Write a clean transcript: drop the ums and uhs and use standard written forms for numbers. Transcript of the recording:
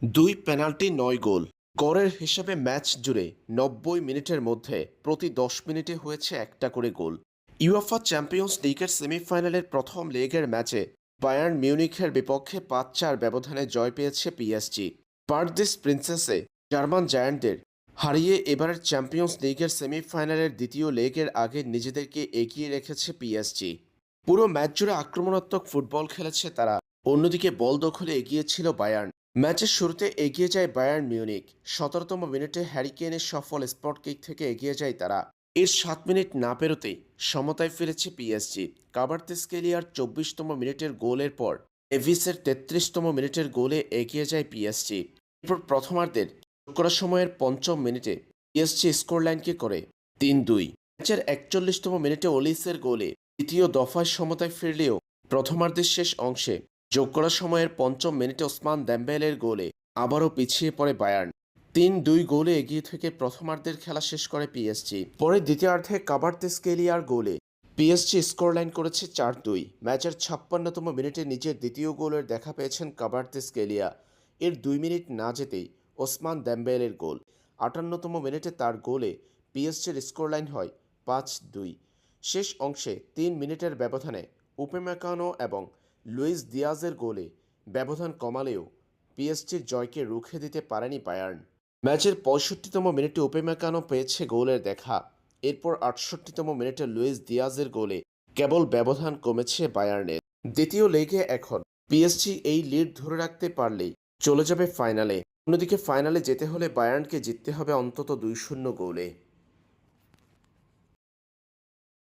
দুই পেনাল্টি ৯ গোল। গড়ের হিসাবে ম্যাচ জুড়ে ৯০ মিনিটের মধ্যে প্রতি ১০ মিনিটে হয়েছে একটা করে গোল। ইউএফা চ্যাম্পিয়ন্স লিগের সেমিফাইনালের প্রথম লেগের ম্যাচে বায়ার্ন মিউনিখের বিপক্ষে ৫-৪ ব্যবধানে জয় পেয়েছে পিএসজি। পার্ক দিস প্রিন্সেসে জার্মান জায়ান্টদের হারিয়ে এবারের চ্যাম্পিয়ন্স লিগের সেমিফাইনালের দ্বিতীয় লেগের আগে নিজেদেরকে এগিয়ে রেখেছে পিএসজি। পুরো ম্যাচ জুড়ে আক্রমণাত্মক ফুটবল খেলেছে তারা, অন্যদিকে বল দখলে এগিয়ে ছিল বায়ার্ন। ম্যাচের শুরুতে এগিয়ে যায় বায়ার্ন মিউনিখ। ১৭তম মিনিটে হ্যারি কেনের সফল স্পট কিক থেকে এগিয়ে যায় তারা। এর ৭ মিনিট না পেরোতেই সমতায় ফিরেছে পিএসজি। কাভার্তেসকেলিয়ার ২৪তম মিনিটের গোলের পর এভিসের ৩৩তম মিনিটের গোলে এগিয়ে যায় পিএসজি। এরপর প্রথমার্ধের যোগ করা সময়ের ৫ম মিনিটে পিএসজি স্কোরলাইনকে করে ৩-২। ম্যাচের ৪১তম মিনিটে ওলিসের গোলে দ্বিতীয় দফায় সমতায় ফিরলেও প্রথমার্ধের শেষ অংশে যোগ করা সময়ের ৫ম মিনিটে ওসমান দেমবেলের গোলে আবারও পিছিয়ে পড়ে বায়ার্ন। ৩-২ গোলে এগিয়ে থেকে প্রথমার্ধের খেলা শেষ করে পিএসজি। পরে দ্বিতীয়ার্ধে কাভার্তেসকেলিয়ার গোলে পিএসজি স্কোরলাইন করেছে ৪-২। ম্যাচের ৫৬তম মিনিটে নিজের দ্বিতীয় গোলের দেখা পেয়েছেন কাভার্তেসকেলিয়া। এর ২ মিনিট না যেতেই ওসমান দেমবেলের গোল। ৫৮তম মিনিটে তার গোলে পিএসজির স্কোরলাইন হয় ৫-২। শেষ অংশে ৩ মিনিটের ব্যবধানে উপেমেকানো এবং লুইস দিয়াজের গোলে ব্যবধান কমালেও পিএসজির জয়কে রুখে দিতে পারেনি বায়ার্ন। ম্যাচের ৬৫তম মিনিটে উপেমেকানো পেয়েছে গোলের দেখা। এরপর ৬৮তম মিনিটে লুইস দিয়াজের গোলে কেবল ব্যবধান কমেছে বায়ার্নের। দ্বিতীয় লেগে এখন পিএসজি এই লিড ধরে রাখতে পারলেই চলে যাবে ফাইনালে। অন্যদিকে ফাইনালে যেতে হলে বায়ার্নকে জিততে হবে অন্তত ২-০ গোলে।